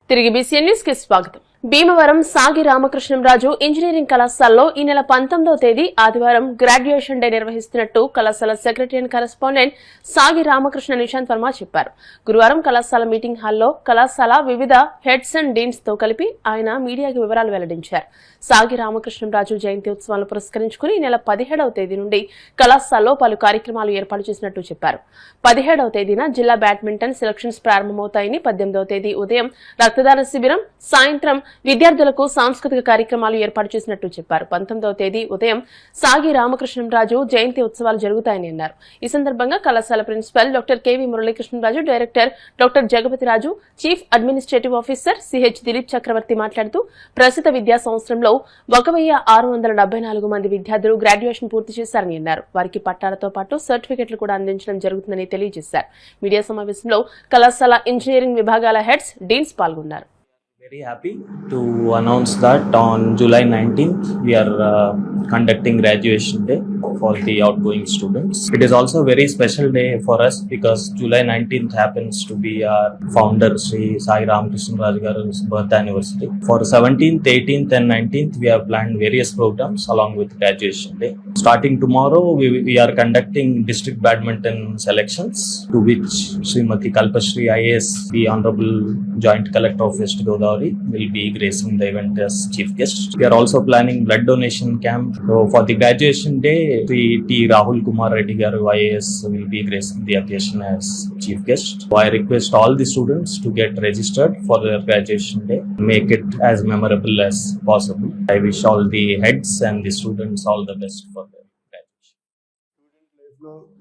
తిరిగి BCN news కి స్వాగతం. భీమవరం సాగి రామకృష్ణంరాజు ఇంజనీరింగ్ కళాశాలలో ఈ నెల 19వ తేదీ ఆదివారం గ్రాడ్యుయేషన్ డే నిర్వహిస్తున్నట్టు కళాశాల సెక్రటరీ అండ్ కరెస్పాండెంట్ సాగి రామకృష్ణ నిశాంత్ వర్మ చెప్పారు. గురువారం కళాశాల మీటింగ్ హాల్లో కళాశాల వివిధ హెడ్స్ అండ్ డీన్స్ తో కలిపి ఆయన మీడియాకి వివరాలు వెల్లడించారు. సాగి రామకృష్ణంరాజు జయంతి ఉత్సవాలను పురస్కరించుకుని ఈ నెల 17వ తేదీ నుండి కళాశాలలో పలు కార్యక్రమాలు ఏర్పాటు చేసినట్టు చెప్పారు. 17వ తేదీన జిల్లా బ్యాడ్మింటన్ సెలక్షన్స్ ప్రారంభమవుతాయని, 18వ తేదీ ఉదయం రక్తదాన శిబిరం, సాయంత్రం విద్యార్థులకు సాంస్కృతిక కార్యక్రమాలు ఏర్పాటు చేసినట్టు చెప్పారు. 19వ తేదీ ఉదయం సాగి రామకృష్ణంరాజు జయంతి ఉత్సవాలు జరుగుతాయని అన్నారు. ఈ సందర్భంగా కళాశాల principal doctor KV Muralikrishnaraju, director doctor Jagapathiraju, chief administrative officer CH Dileep Chakravarthi మాట్లాడుతూ ప్రస్తుత విద్యా సంవత్సరంలో 1674 మంది విద్యార్థులు గ్రాడ్యుయేషన్ పూర్తి చేశారని అన్నారు. వారికి పట్టాలతో పాటు సర్టిఫికెట్లు కూడా అందించడం జరుగుతుందని తెలియజేశారు. మీడియా సమావేశంలో కళాశాల ఇంజనీరింగ్ విభాగాల హెడ్స్, డీన్స్ పాల్గొన్నారు. Very happy to announce that on July 19th we are conducting graduation day for the outgoing students. It is also a very special day for us because July 19th happens to be our founder Sri Sai Ramakrishna Garu's birth anniversary. For 17th, 18th and 19th we have planned various programs along with graduation day. Starting tomorrow we are conducting district badminton selections, to which Srimati Kalpashri IAS, the Honorable Joint Collector of West Godavari, will be gracing the event as chief guest. We are also planning blood donation camp. So for the graduation day, Sri T. Rahul Kumar Reddy Garu IAS will be gracing the occasion as chief guest. So I request all the students to get registered for their graduation day. Make it as memorable as possible. I wish all the heads and the students all the best for their graduation.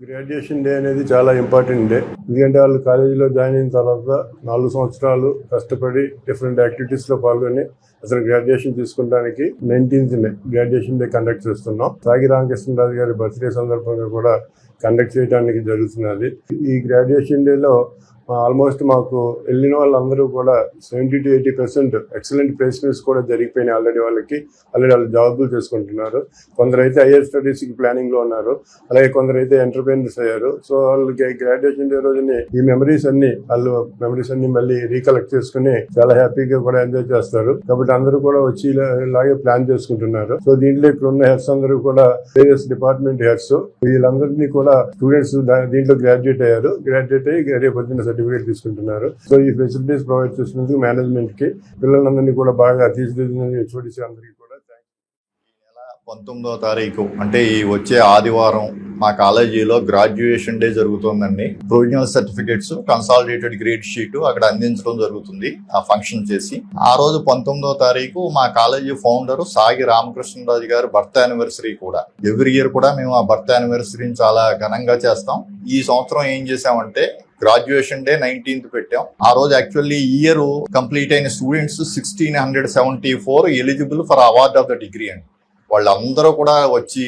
Graduation day అనేది చాలా important day. ఎందుకంటే వాళ్ళు కాలేజీలో join అయిన తర్వాత 4 సంవత్సరాలు కష్టపడి different activities లో పాల్గొని అసలు గ్రాడ్యుయేషన్ తీసుకుంటానికి 19th గ్రాడ్యుయేషన్ డే కండక్ట్ చేస్తున్నాం. సాగి రామకృష్ణరాజు గారి బర్త్డే సందర్భంగా కూడా కండక్ట్ చేయడానికి జరుగుతున్నది. ఈ గ్రాడ్యుయేషన్ డేలో ఆల్మోస్ట్ మాకు వెళ్ళిన వాళ్ళందరూ కూడా 70 to 80% ఎక్సలెంట్ ప్లేస్మెంట్స్ కూడా జరిగిపోయినాయి. ఆల్రెడీ వాళ్ళు జాబులు చేసుకుంటున్నారు. కొందరైతే హైయర్ స్టడీస్కి ప్లానింగ్లో ఉన్నారు, అలాగే కొందరైతే ఎంటర్ప్రెన్యూర్స్ అయ్యారు. సో వాళ్ళకి గ్రాడ్యుయేషన్ డే రోజుని ఈ మెమరీస్ అన్ని మళ్ళీ రీకలెక్ట్ చేసుకుని చాలా హ్యాపీగా కూడా ఎంజాయ్ చేస్తారు. కాబట్టి అందరూ కూడా వచ్చి ఇలాగే ప్లాన్ చేసుకుంటున్నారు. సో దీంట్లో ఇక్కడ ఉన్న హెడ్స్ అందరూ కూడా వేరియస్ డిపార్ట్మెంట్ హెడ్స్, వీళ్ళందరినీ కూడా స్టూడెంట్స్ దీంట్లో గ్రాడ్యుయేట్ అయ్యారు. గ్రాడ్యుయేట్ అయ్యి రేపు సర్టిఫికేట్ తీసుకుంటున్నారు. సో ఈ ఫెసిలిటీస్ ప్రొవైడ్ చేసినందుకు మేనేజ్మెంట్ కి, పిల్లలందరినీ కూడా బాగా తీర్చిదిద్దినందుకు హెచ్ఓడిసి అందరికీ కూడా 19వ తారీఖు అంటే ఈ వచ్చే ఆదివారం మా కాలేజీలో గ్రాడ్యుయేషన్ డే జరుగుతుందండి. Provisional certificates, consolidated grade sheet అక్కడ అందించడం జరుగుతుంది ఆ ఫంక్షన్ చేసి. ఆ రోజు 19వ తారీఖు మా కాలేజీ ఫౌండర్ సాగి రామకృష్ణరాజు గారి బర్త్ యానివర్సరీ కూడా. ఎవ్రీ ఇయర్ కూడా మేము ఆ బర్త్ యానివర్సరీని చాలా ఘనంగా చేస్తాం. ఈ సంవత్సరం ఏం చేసామంటే గ్రాడ్యుయేషన్ డే 19th పెట్టాం. ఆ రోజు యాక్చువల్లీ ఇయర్ కంప్లీట్ అయిన students 1674 eligible for award of the degree అండి. వాళ్ళందరూ కూడా వచ్చి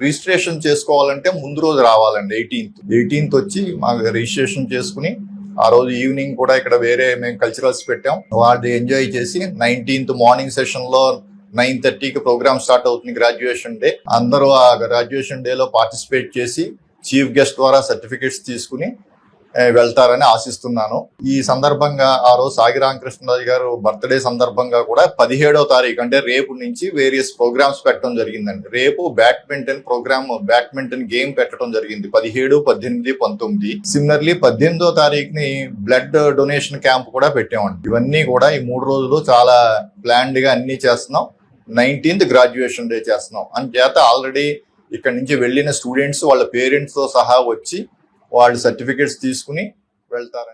రిజిస్ట్రేషన్ చేసుకోవాలంటే ముందు రోజు రావాలండి. 18th వచ్చి మాకు రిజిస్ట్రేషన్ చేసుకుని ఆ రోజు ఈవినింగ్ కూడా ఇక్కడ వేరే మేము కల్చరల్స్ పెట్టాం. వాళ్ళు ఎంజాయ్ చేసి 19th మార్నింగ్ సెషన్ లో 9:30కి ప్రోగ్రామ్ స్టార్ట్ అవుతుంది గ్రాడ్యుయేషన్ డే. అందరూ ఆ గ్రాడ్యుయేషన్ డే లో పార్టిసిపేట్ చేసి చీఫ్ గెస్ట్ ద్వారా సర్టిఫికేట్స్ తీసుకుని వెళ్తారని ఆశిస్తున్నాను. ఈ సందర్భంగా ఆ రోజు సాగి రామకృష్ణరాజు గారు బర్త్డే సందర్భంగా కూడా 17వ తారీఖు అంటే రేపు నుంచి వేరియస్ ప్రోగ్రామ్స్ పెట్టడం జరిగిందండి. రేపు బ్యాడ్మింటన్ గేమ్ పెట్టడం జరిగింది 17, 18, 19. సిమిలర్లీ 18వ తారీఖుని బ్లడ్ డొనేషన్ క్యాంప్ కూడా పెట్టామండి. ఇవన్నీ కూడా ఈ 3 రోజులు చాలా ప్లాన్డ్ గా అన్ని చేస్తున్నాం. 19th గ్రాడ్యుయేషన్ డే చేస్తున్నాం. అంచేత ఆల్రెడీ ఇక్కడ నుంచి వెళ్ళిన స్టూడెంట్స్ వాళ్ళ పేరెంట్స్ తో సహా వచ్చి వాళ్ళు సర్టిఫికేట్స్ తీసుకుని వెళ్తారని